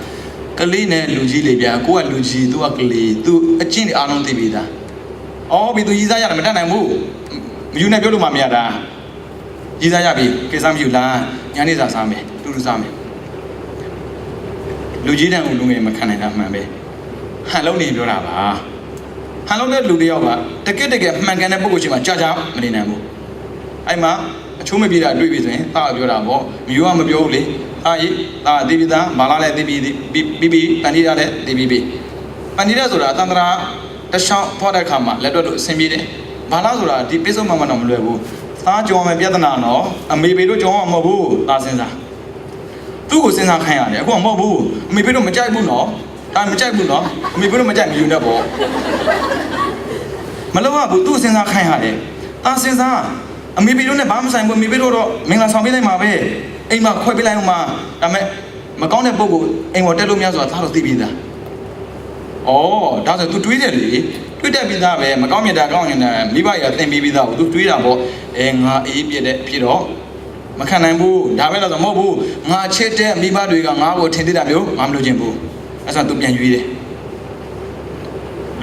ကလေးနဲ့လူကြီးလေဗျာကိုကလူကြီးသူကကလေးသူအချင်းတွေအားလုံးသိပြီးသားအော်ပြီသူရည်စားရတယ်မတတ်နိုင်ဘူးမယူနဲ့ပြောလို့မှမရတာရည်စားရပြီကိစ္စမရှိဘူးလားညာနေစားစားမယ်တူတူစားမယ်လူကြီးတန်းကိုလူငယ်မခံနိုင်တာမှန်ပဲဟန်လုံးနေပြောတာပါဟန်လုံးတဲ့လူတယောက်ကတကယ်မှန်ကန်တဲ့ပုဂ္ဂိုလ်ရှိမှကြာမနေနိုင်ဘူးအဲ့မှာအချိုးမပြေတာတွေ့ပြီဆိုရင်သားပြောတာပေါ့မျိုးကမပြောဘူးလေအားကြီးသားသိပြီသားဘာလာလဲသိပြီပန်တီးရလဲသိပြီပန်တီးရဆိုတာတန်တရာတခြားဖွာတဲ့ခါမှာလက်တွက်လို့အဆင်ပြေတယ်ဘာလာဆိုတာဒီပိစုံမှတော့မလွယ်ဘူးသားကြောင်မယ်ပြဿနာတော့အမေပေတို့ကြောင်အောင်မဟုတ်ဘူးသားစဉ်းစားသူ့ကိုစဉ်းစားခိုင်းရတယ်အခုကမဟုတ်ဘူးအမေဖေတို့မကြိုက်ဘူးနော်ဒါမကြိုက်ဘူးနော်အမေဖေတို့မကြိုက်မယူနဲ့ပေါ့မလုပ်ရဘူးသူ့စဉ်းစားခိုင်းရတယ်ဒါစဉ်းစားအမေဖေတို့နဲ့ဘာမှဆိုင်ဘူးအမေဖေတို့တော့မင်္ဂလာဆောင်ပေးလိုက်မှာပဲအိမ်မှာခွဲပေးလိုက်အောင်မှာဒါမဲ့မကောင်းတဲ့ပုံကိုအိမ်ပေါ်တက်လို့မရဆိုတာသားတော့သိပြီးသားဩဒါဆို तू တွေးတယ်လေတွေးတတ်ပြီးသားပဲမကောင်းမြတ်တာကောင်းနေတာမိဘကြီးကသင်ပေးပြီးသားကို तू တွေးတာပေါ့ငါအေးပြတဲ့ဖြစ်တော့မခံနိုင်ဘူးဒါပဲလို့ဆိုမဟုတ်ဘူးငါချစ်တဲ့မိဘတွေကငါ့ကိုထင်သေးတာမျိုးငါမလို့ခြင်းဘူးအဲ့ဆို तू ပြန်ရွေးတယ်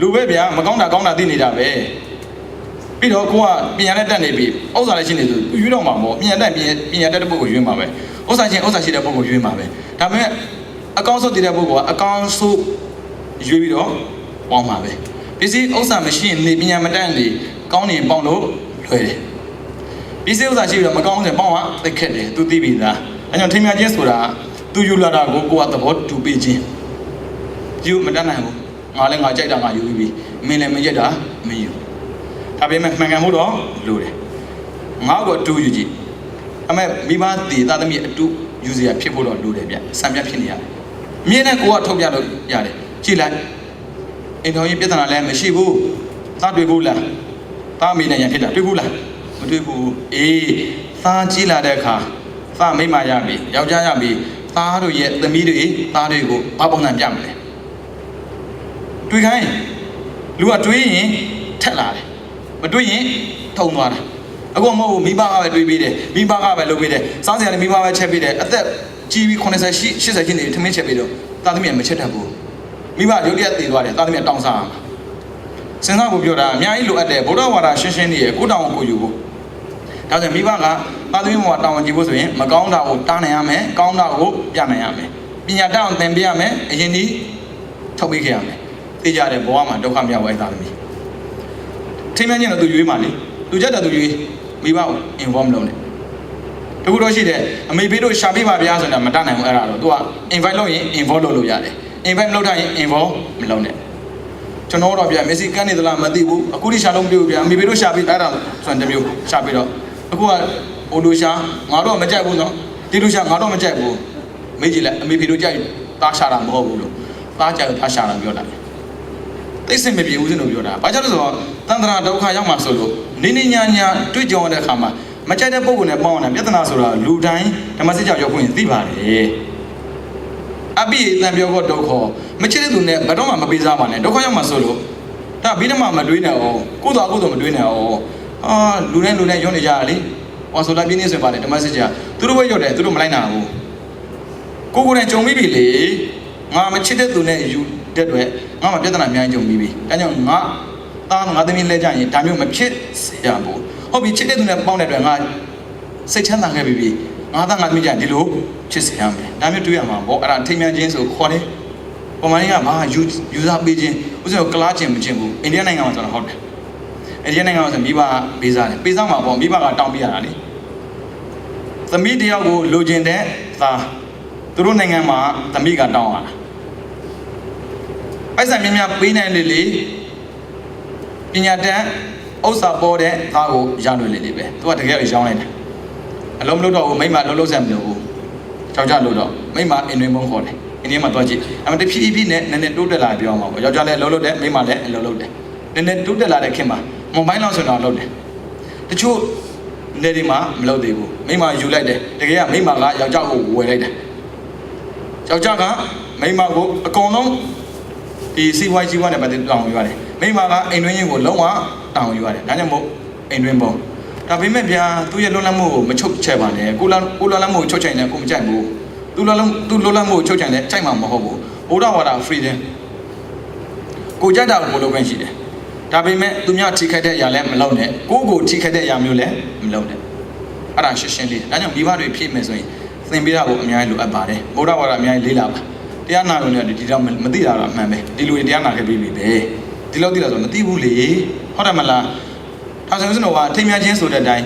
လူပဲဗျာမကောင်းတာကောင်းတာသိနေတာပဲပြီးတော့ကိုကပညာနဲ့တက်နေပြီဥစ္စာလည်းရှိနေသူရွေးတော့မှာပေါ့ပညာတက်တဲ့ပုဂ္ဂိုလ်ရွေးမှာပဲဥစ္စာရှိတဲ့ပုဂ္ဂိုလ်ရွေးမှာပဲဒါပေမဲ့အကောင်းဆုံးတည်တဲ့ပုဂ္ဂိုလ်ကအကောင်းဆုံးရွေးပြီးတော့ပေါင်းမှာပဲပစ္စည်းဥစ္စာမရှိရင်နေပညာမတက်နေ ကောင်းနေပေါင်းလို့လွယ်တယ်ပြီးစေဥစားရှိပြီးတော့မကောင်းစင်ပေါင်းကသိခက်တယ်သူသိပြီသားအဲကြောင့်ထိမ်းမြချင်းဆိုတာသူယူလာတာကိုကသဘောတူပေးခြင်းယူမတတ်နိုင်ဘူးငါလည်းငါကြိုက်တာငါယူပြီးမင်းလည်းမကြိုက်တာမယူဒါပေမဲ့မှန်ကန်မှုတော့လိုတယ်ငါ့ကိုအတူယူကြည့်အမေမိဘတည်သားသမီးအတူယူစရာဖြစ်ဖို့တော့လိုတယ်ဗျစံပြဖြစ်နေရတယ်မြင်းနဲ့ကိုကထုတ်ပြလို့ရတယ်ကြည့်လိုက်အိမ်တော်ကြီးပြဿနာလည်းမရှိဘူးသားတွေ့ဘူးလားသားမိနဲ့ရဖြစ်တာတွေ့ဘူးလားမတွေ့ဘူးအေးသားကြီးလာတဲ့အခါသားမိမရပြီယောက်ျားရပြီသားတို့ရဲ့သမီးတွေသားတွေကိုဘာပုံစံပြမလဲတွေ့ခိုင်းလူကတွေးရင်ထက်လာတယ်မတွေးရင်ထုံသွားတာအခုမဟုတ်ဘူးမိဘကပဲတွေးပေးတယ်မိဘကပဲလုပ်ပေးတယ်စောင်းစရာလည်းမိဘပဲချက်ပေးတယ်အသက်ကြီးပြီး80 80ချင်းနေထမင်းချက်ပေးတော့သားသမီးကမချက်တတ်ဘူးမိဘရုပ်တရက်တည်သွားတယ်သားသမီးကတောင်းစားအောင်စဉ်းစားဖို့ပြောတာအများကြီးလိုအပ်တယ်ဗုဒ္ဓဝါဒရှင်းရှင်းနေရကိုတောင်းကိုယူဖို့ဒါဆိုမိဘကသားသမီးမှာတောင်းဝန်ကြည့်ဖို့ဆိုရင်မကောင်းတာကိုတားနိုင်ရမယ်ကောင်းတာကိုပြနိုင်ရမယ်ပညာတတ်အောင်သင်ပေးရမယ်အရင်ဒီထုတ်ပေးခဲ့ရမယ်သိကြတယ်ဘဝမှာဒုက္ခမရောက်ဘူးသားသမီးထိမှန်းချင်းတော့သူရွေးမှလေသူကြက်တယ်သူရွေးမိဘကို involve လုပ်နေတခုတော့ရှိတယ်အမေဖေးတို့ရှာပေးပါဗျာဆိုတာမတတ်နိုင်ဘူးအဲ့ဒါတော့သူက invite လုပ်ရင် involve လုပ်လို့ရတယ် invite မလုပ်ထားရင် involve မလုပ်နဲ့ကျွန်တော်တော့ဗျာမက်ဆီကန်နေသလားမသိဘူးအခုထိရှာလို့မတွေ့ဘူးဗျာအမေဖေးတို့ရှာပေးအဲ့ဒါဆိုတဲ့မျိုးရှာပေးတော့အခုကဟိုလိုရှာငါတော့မကြိုက်ဘူးနော်ဒီလိုရှာငါတော့မကြိုက်ဘူးမေးကြည့်လိုက်အမေဖေးတို့ကြိုက်သားရှာတာမဟုတ်ဘူးလို့သားကြိုက်သားရှာတာပြောတာသိစင်မပြေဘူးစင်လို့ပြောတာဘာကြောင့်လဲဆိုတော့တန်ត្រာဒုက္ခရောက်မှဆိုလို့နေနေညာညာတွေ့ကြုံတဲ့အခါမှာမကြိုက်တဲ့ပုံကိုလည်းပေါင်းအောင်ပြဿနာဆိုတာလူတိုင်းဓမ္မစစ်ကြောက်ရောက်ခွင့်သိပါတယ်အပိတန်ပြောတော့ဒုက္ခမချစ်တဲ့သူနဲ့ဘယ်တော့မှမပေးစားပါနဲ့ဒုက္ခရောက်မှဆိုလို့ဒါဘိဓမ္မာမတွေးနဲ့အောင်ကိုယ်တော်မတွေးနဲ့အောင်လူနဲ့ရုံးနေကြရလေဟောဆိုလာပြင်းနေဆိုပါတယ်ဓမ္မစစ်ကြောက်သူတို့ပဲရောက်တယ်သူတို့မလိုက်နိုင်ဘူးကိုယ်နဲ့ကြုံပြီးပြီလေငါမချစ်တဲ့သူနဲ့ယူတဲ့အတွက်ငါမှပြဿနာအများကြီးကြုံပြီးပြီဒါကြောင့်ငါသားငါသမီးလဲကြရင်ဒါမျိုးမဖြစ်စေရဘူးဟုတ်ပြီချစ်တဲ့သူနဲ့ပေါင်းတဲ့အတွက်ငါစိတ်ချမ်းသာခဲ့ပြီငါသားငါသမီးကြဒီလိုချစ်စေရမယ်ဒါမျိုးတွေးရမှာပေါ့အဲ့ဒါထိမှန်ချင်းဆိုခေါ်တယ်ပုံမှန်ကဘာယူစားပေးခြင်းဥစဉ်ကလားခြင်းမခြင်းဘူးအိန္ဒိယနိုင်ငံမှာဆိုတော့ဟုတ်တယ်အိန္ဒိယနိုင်ငံမှာဆိုမိဘပေးစားတယ်ပေးစားမှာပေါ့မိဘကတောင်းပေးရတာလေသမီးတယောက်ကိုလိုချင်တဲ့သားသူတို့နိုင်ငံမှာသမီးကတောင်းရတာပိုက်ဆံများများပေးနိုင်လေလေပညာတတ်ဥစ္စာပေါ်တဲ့သားကိုရလွယ်လေလေပဲသူကတကယ်ရောင်းလိုက်တယ်အလုံးမလို့တော့ဘူးမိမလုံးလုံးဆက်မလို့ဘူးယောက်ျားလို့တော့မိမအင်းတွင်ပုံခေါ်တယ်အင်းဒီမှာသွားကြည့်အမတဖြည်းဖြည်းနဲ့နည်းနည်းတိုးတက်လာပြောအောင်ပါယောက်ျားလည်းလုံးလုံးတယ်မိမလည်းလုံးလုံးတယ်နည်းနည်းတိုးတက်လာတဲ့ခင်မှာမွန်ဘိုင်းလောက်ဆိုတော့လုံးတယ်တချို့နေဒီမှာမလုပ်သေးဘူးမိမယူလိုက်တယ်တကယ်ကမိမကယောက်ျားကိုဝယ်လိုက်တယ်ယောက်ျားကမိမကိုအကုန်လုံးဒီစီဝိုင်းကြီးဝါနဲ့ပတ်သက်တောင်းယူရတယ်မိမကအိမ်တွင်းရင်ကိုလုံးဝတောင်းယူရတယ်ဒါကြောင့်မို့အိမ်တွင်းပုံဒါပေမဲ့ဗျာသူ့ရဲ့လွတ်လပ်မှုကိုမချုပ်ချယ်ပါနဲ့ကိုလွတ်လပ်မှုကိုချုပ်ချယ်နေကိုမကြိုက်ဘူးသူလွတ်လပ်မှုကိုချုပ်ချယ်နေကြိုက်မှာမဟုတ်ဘူးဘုရားဝါဒ freedom ကိုကြိုက်တာကိုလုပ်ခွင့်ရှိတယ်ဒါပေမဲ့သူများထိခိုက်တဲ့အရာလည်းမလုပ်နဲ့ကိုထိခိုက်တဲ့အရာမျိုးလည်းမလုပ်နဲ့အဲ့ဒါရှင်းရှင်းလေးဒါကြောင့်မိဘတွေဖြည့်မယ်ဆိုရင်သင်ပေးတာကိုအများကြီးလိုအပ်ပါတယ်ဘုရားဝါဒအများကြီးလေးလာပါတရားနာလို့လည်းဒီတော့မသိတာတော့အမှန်ပဲဒီလူတွေတရားနာခဲ့ပြီးပြီပဲဒီလောက်သိတာဆိုမသိဘူးလေဟုတ်တယ်မလားဒါဆိုရင်တော့ထိမှန်ချင်းဆိုတဲ့အတိုင်း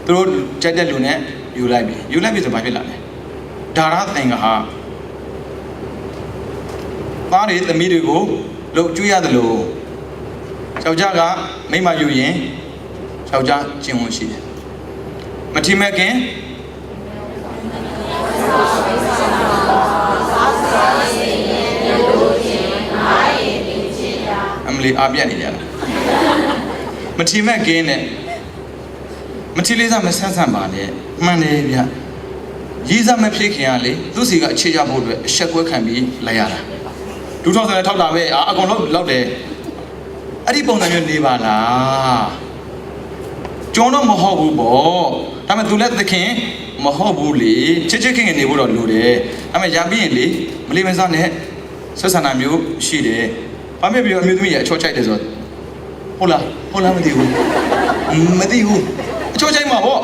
သူတို့ကြက်တဲ့လူနဲ့ယူလိုက်ပြီဆိုဘာဖြစ်လာလဲဒါရသင်္ကဟာသားတွေသမီးတွေကိုလှုပ်ကျွေးရတယ်လို့ယောက်ျားကမိမယူရင်ယောက်ျားကျင့်ဝတ်ရှိတယ်မထီမဲ့ခင်အမလီအပြတ်နေကြတာမထီမဲ့ကင်းနဲ့မထီလေးစားမဆန်းဆန်းပါနဲ့မှန်တယ်ဗျရေးစားမဖြစ်ခင်ကလေသူ့စီကအခြေချဖို့အတွက်အဆက်ကွဲခံပြီးလိုက်ရတာဒူထောက်ဆယ်ထောက်တာပဲအကောင်လောက်တယ်အဲ့ဒီပုံစံမျိုးနေပါလားကျွန်တော်မဟုတ်ဘူးပေါ့ဒါပေမဲ့သူလည်းသခင်မဟုတ်ဘူးလေချစ်ခင်နေဖို့တော့လိုတယ်ဒါပေမဲ့ရပြီးရင်လေမလေးမစားနဲ့ဆက်ဆံတာမျိုးရှိတယ်ဘာဖြစ်ပြီးအမျိုးသမီးရဲ့အချောချိုက်တယ်ဆိုတော့ဟုတ်လားမသိဘူးအချောချိုက်မှာပေါ့ဒါ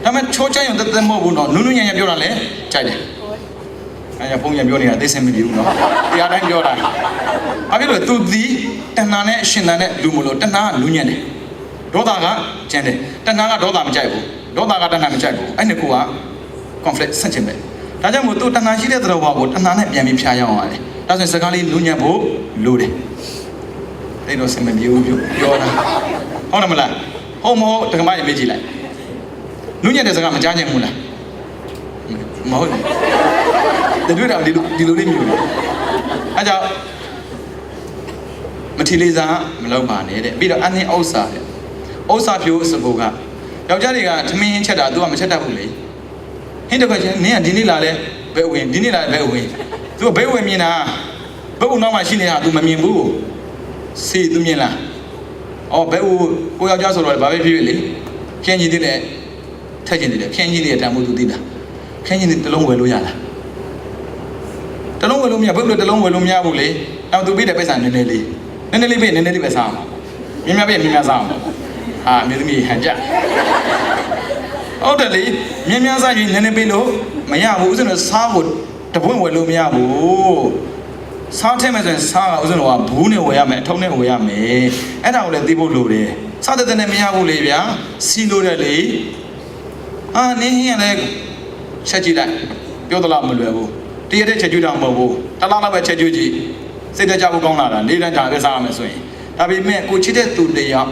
ပေမဲ့ချောချိုက်ရင်တက်မဟုတ်ဘူးနော်နုညံ့ပြောတာလည်းကြိုက်တယ်အဲ့ဒါပုံရပြောနေတာသိစင်မပြေဘူးနော်တရားတိုင်းပြောတာဘာဖြစ်လို့သူဒီတဏှာနဲ့ရှင်တန်တဲ့လူမလို့တဏှာကနုညံ့တယ် ဒေါသကကျန်တယ်တဏှာကဒေါသမကြိုက်ဘူးဒေါသကတဏှာမကြိုက်ဘူးအဲ့နှစ်ခုက conflict ဆန့်ကျင်ပဲဒါကြောင့်မို့သူတဏှာရှိတဲ့သဘောကိုတဏှာနဲ့ပြန်ပြီးဖြာရအောင်ရတယ်ဒါဆိုရင်စကားလေးလူညံ့ဖို့လိုတယ်အဲ့တော့စင်မပြေဘူးပြောတာဟုတ်တယ်မလားဟုတ်မဟုတ်တက္ကမရေမေးကြည့်လိုက်လူညံ့တဲ့စကားမကြားချင်ဘူးလားမဟုတ်ဘူးတွေ့တာဒီလိုလေးမျိုးအဲကြောင့်မထီလေးစားမလုပ်ပါနဲ့တဲ့ပြီးတော့အနှင်းဥစ္စာတဲ့ဥစ္စာဖြိုးစပုတ်ကယောက်ျားတွေကသမင်းချက်တာသူကမချက်တတ်ဘူးလေဟင်းတစ်ခွက်ချင်းနင်းကဒီနေ့လာလဲဘဲဝင်ဒီနေ့လာလဲဘဲဝင်သူကဘဲဝင်မြင်တာဘဲဝင်နောက်မှရှိနေတာ तू မမြင်ဘူးစေသူမြင်လားအော်ဘဲဦးကိုယောက်ျားဆိုတော့ဘာပဲဖြစ်ဖြစ်လေဖြင်းကြီးသေးတယ်ထက်ချင်းသေးတယ်ဖြင်းကြီးလေးတန်ဖို့ तू သိတာဖြင်းကြီးလေးတစ်လုံးဝယ်လို့ရလားတစ်လုံးဝယ်လို့မရဘဲဦးတစ်လုံးဝယ်လို့မရဘူးလေအော် तू ပြီးတဲ့ပိုက်ဆံနည်းနည်းလေးပြီးနည်းနည်းလေးပဲစားအောင်မြင်မြပြီးမြင်မြစားအောင်ဟာမြေသမီးဟန်ကြဟုတ်တယ်လေမြင်မြစားရင်နည်းနည်းပြီးလို့မရဘူးဥစဉ်တော့စားဖို့တပွင့်ဝယ်လို့မရဘူးစားထဲမှာဆိုရင်စားကဥစဉ်တော့ဘူးနဲ့ဝယ်ရမယ်အထုံးနဲ့ဝယ်ရမယ်အဲ့ဒါကိုလည်းသိဖို့လိုတယ်စားတဲ့နဲ့မရဘူးလေဗျာစီလို့တဲ့လေအာနင်းရင်လည်းချက်ကြည့်လိုက်ပြောသလားမလွယ်ဘူးတရက်တဲ့ချက်ကြည့်တော့မဟုတ်ဘူးတလားလောက်ပဲချက်ကြည့်ကြည့်စိတ်တကြဖို့ကောင်းလာတာနေတန်းကြာပဲစားရမယ်ဆိုရင်ဒါပေမဲ့ကိုချစ်တဲ့သူတရား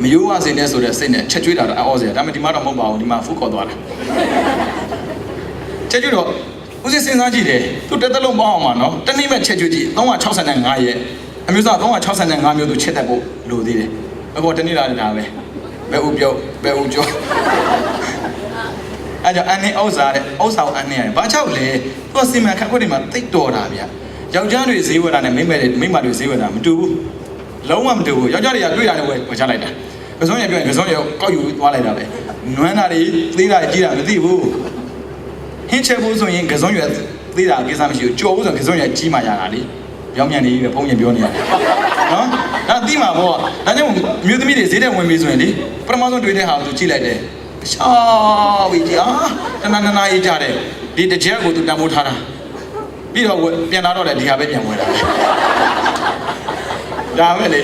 မယိုးဝစေနဲ့ဆိုတဲ့စိတ်နဲ့ချက်ကြွေးတာတော့အော်စရာဒါပေမဲ့ဒီမှာတော့မဟုတ်ပါဘူးဒီမှာဖုခေါ်သွားတာချက်ကြွေးတော့ဦးစင်စဉ်းစားကြည့်တယ်သူတက်သက်လုံးပေါအောင်ပါနော်တနေ့မဲ့ချက်ကြွေးကြည့်365ရဲ့အမျိုးသား365မျိုးသူချက်တတ်ဖို့လိုသေးတယ်အခုတနေ့လာနေတာပဲဘယ်ဦးပြောဘယ်ဦးကြောအဲ့ကြောင့်အန်နေဥစ္စာတဲ့ဥစ္စာကိုအန်နေရတယ်ဘာကြောင့်လဲသူကစီမံခန့်ခွဲတွေမှာတိတ်တော်တာဗျယောက်ျားတွေဈေးဝယ်တာနဲ့မိန်းမတွေဈေးဝယ်တာမတူဘူးလုံးဝမတူဘူးယောက်ျားတွေကတွေ့တာနဲ့ဝယ်ချလိုက်တာကစုံရပြောရင်ကစုံရကောက်ယူသွားလိုက်တာပဲနွမ်းတာတွေသေးတာကြီးတာမသိဘူးဟင်းချက်ဖို့ဆိုရင်ကစုံရသေးတာကိစ္စမရှိဘူးကြော်ဖို့ဆိုရင်ကစုံရကြီးမှရတာလေပြောင်းပြန်နေပြီဖုန်းရင်ပြောနေရတယ်နော်ဒါသိမှာပေါ့ဒါကြောင့်မြို့သမီးတွေဈေးတဲ့ဝင်ပြီဆိုရင်လေပထမဆုံးတွေ့တဲ့ဟာကိုသူကြည့်လိုက်တယ်ရှာဝီကြီးတနာရေးကြတယ်ဒီတစ်ချက်ကိုသူတန်ဖိုးထားတာပြီးတော့ပြန်လာတော့လေဒီဟာပဲပြန်ဝင်လာဒါပဲလေ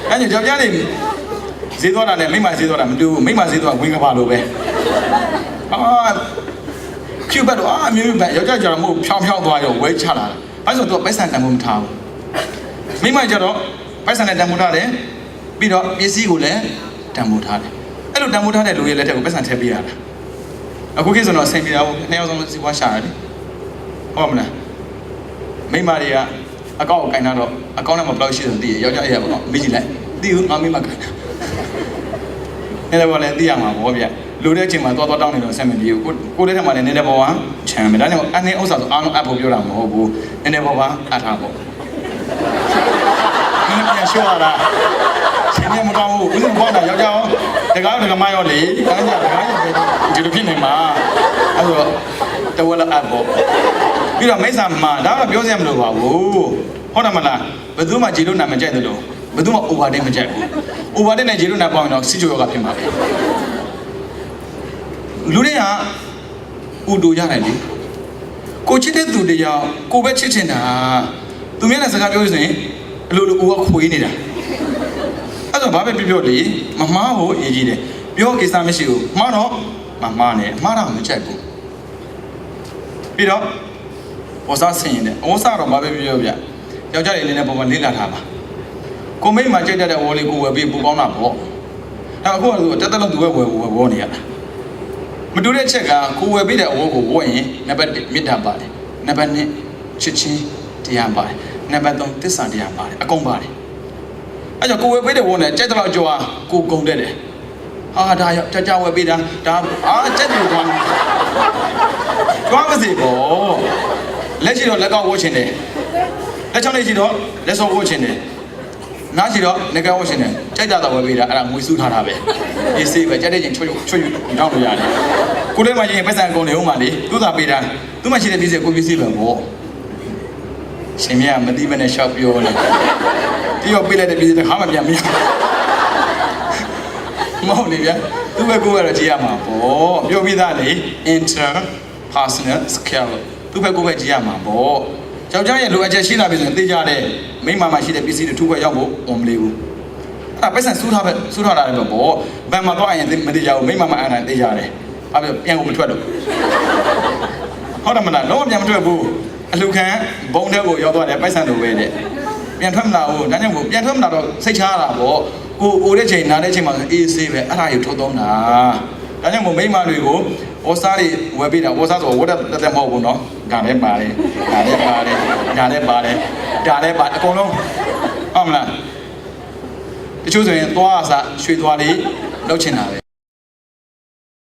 အဲ့ကြောင့်ယောက်ျားတွေဈေးသွားတာနဲ့မိန်းမဈေးသွားတာမတူဘူးမိန်းမဈေးသွားဝင်ကပါလို့ပဲကျူဘတ်တော့အမျိုးပဲယောက်ျားကြတော့မဟုတ်ဖြောင်းသွားရောဝဲချလာတယ်အဲ့ဆိုသူကပိုက်ဆံတန်ဖို့မထားဘူးမိန်းမကြတော့ပိုက်ဆံနဲ့တန်ဖို့ထားတယ်ပြီးတော့ပစ္စည်းကိုလည်းတန်ဖို့ထားတယ်အဲ့လိုတန်ဖိုးထားတဲ့လူရဲ့လက်ထက်ကိုပတ်စံထည့်ပေးရတာအခုခေတ်ဆိုတော့ဆင်ပြေတာကိုနှစ်ယောက်ဆုံးစီးပွားရှာရတယ်ဟုတ်မလားမိမတွေကအကောင့်ကိုကင်ထားတော့အကောင့်ထဲမှာဘယ်လောက်ရှိတယ်သိရယောက်ျားရပါတော့မေးကြည့်လိုက်သိဘူးငါမိမကင်တာအဲ့ဒါပေါ်လည်းသိရမှာပေါ့ဗျလူတဲ့အချိန်မှာသွားတောင်းနေတော့ဆက်မပြေဘူးကိုတဲ့ထက်မှာလည်းနည်းနည်းပေါ်ကချမ်းမယ်ဒါကြောင့်အနေဥစ္စာဆိုအားလုံးအပ်ဖို့ပြောတာမဟုတ်ဘူးနည်းနည်းပေါ်ကအပ်ထားပေါ့နည်းနည်းပြန်ရှော့ရတာရှင်မကောင်းဘူးဦးစင်ဘောတာယောက်ျားတကားတကမရောလေတကားကြတကားရဒီလိုဖြစ်နေမှာအဲ့တော့တဝက်လောက်အပ်ပေါ့ပြီးတော့မိစ္ဆာမှာဒါတော့ပြောစရာမလိုပါဘူးဟုတ်တယ်မလားဘယ်သူမှဂျီလို့နာမကြိုက်တယ်လို့ဘယ်သူမှ overtake မကြိုက်ဘူး overtake နဲ့ဂျီလို့နာပေါင်းရင်တော့စီချိုယောဂဖြစ်မှာပဲလူတွေကဥတူရတယ်လေကိုချစ်တဲ့သူတရားကိုပဲချစ်ချင်တာသူမျက်နှာစကားပြောလို့ဆိုရင်အလိုလိုဦးကခွေးနေတာအဲ့တော့ဘာပဲပြောလေမမားကိုအရေးကြီးတယ်ပြောကိစ္စမရှိဘူးမှားတော့မမားနဲ့မှားတော့မကြိုက်ဘူးပြီးတော့ဝစားဆင်ရင်လည်းဝစားတော့ဘာပဲပြောဗျယောက်ျားလေးလည်းပုံမှန်လေးလာထားပါကိုမိတ်မှာကြိုက်တဲ့ဝေါ်လေးကိုဝယ်ပြီးပူကောင်းတာပေါ့ဒါအခုကတက်တက်လို့သူဝယ်ဘောနေရတာမတူတဲ့ချက်ကကိုဝယ်ပြီးတဲ့အဝေါ်ကိုဝယ်ရင်နံပါတ်1မေတ္တာပါတယ်နံပါတ်2ချစ်ချင်းတရားပါတယ်နံပါတ်3သစ္စာတရားပါတယ်အကုန်ပါတယ်အဲ့ကြောင့်ကိုဝယ်ပေးတဲ့ဝန်းနဲ့ကြက်တလောက်ကြောအားကိုဂုံတက်တယ်ဟာဒါရောက်ကြဝယ်ပေးတာဒါကြက်တူသွားမစေပေါ့လက်ရှိတော့လက်ကောက်ဝှချင်တယ်လက်ချောင်းလေးရှိတော့လက်စောဝှချင်တယ်နားရှိတော့ငကဝှချင်တယ်ကြိုက်တာတော့ဝယ်ပေးတာအဲ့ဒါငွေစုထားတာပဲဒီစေးပဲကြက်တဲ့ချင်းချွတ်တောင်းလို့ရတယ်ကိုလေးမှချင်းပတ်စံကုန်နေဦးမှာလေသူ့သာပေးတာသူ့မှရှိတဲ့ပစ္စည်းကိုပစ္စည်းပဲပေါ့ရှင်မရမသိမနဲ့ရှောက်ပြောနေဒီရောပေးလိုက်တဲ့ပစ္စည်းတစ်ခါမှပြန်မရမဟုတ်လေဗျာသူ့ဘက်ကိုကတော့ကြည့်ရမှာပေါ့ပြောပြီးသားလေ interpersonal skill သူ့ဘက်ကိုပဲကြည့်ရမှာပေါ့ယောက်ျားရဲ့လိုအပ်ချက်ရှိလာပြီဆိုရင်သိကြတဲ့မိန်းမမရှိတဲ့ပစ္စည်းတွေထုခွဲရောက်ဖို့ဝန်မလေးဘူး ပိုက်ဆံစူးထားတာလည်းပေါ့ဘန်မှာတော့အရင်မတိကြဘူးမိမအန်တိုင်းသိကြတယ်အဲ့ပြန်ကိုမထွက်လို့ဟုတ်တယ်မလားတော့ပြန်မထွက်ဘူးအလှခံဘုံတဲ့ကိုရောက်သွားတယ်ပိုက်ဆံလိုပဲတဲ့ပြန်ထွက်မလာဘူးဒါကြောင့်မို့ပြန်ထွက်မလာတော့စိတ်ချရတာပေါ့ကိုအိုတဲ့ချိန်နားတဲ့ချိန်မှာအေးဆေးပဲအဲ့ဒါကိုထုတ်သုံးတာဒါကြောင့်မို့မိမတွေကိုဝါစားတွေဝယ်ပေးတာဝါစားဆိုဝတ်တက်မဟုတ်ဘူးနော်ဒါလည်းပါတယ်အကုန်လုံးဟုတ်မလားတချို့ဆိုရင်သွားအစားရွှေသွားလေးလောက်ချင်တာပဲ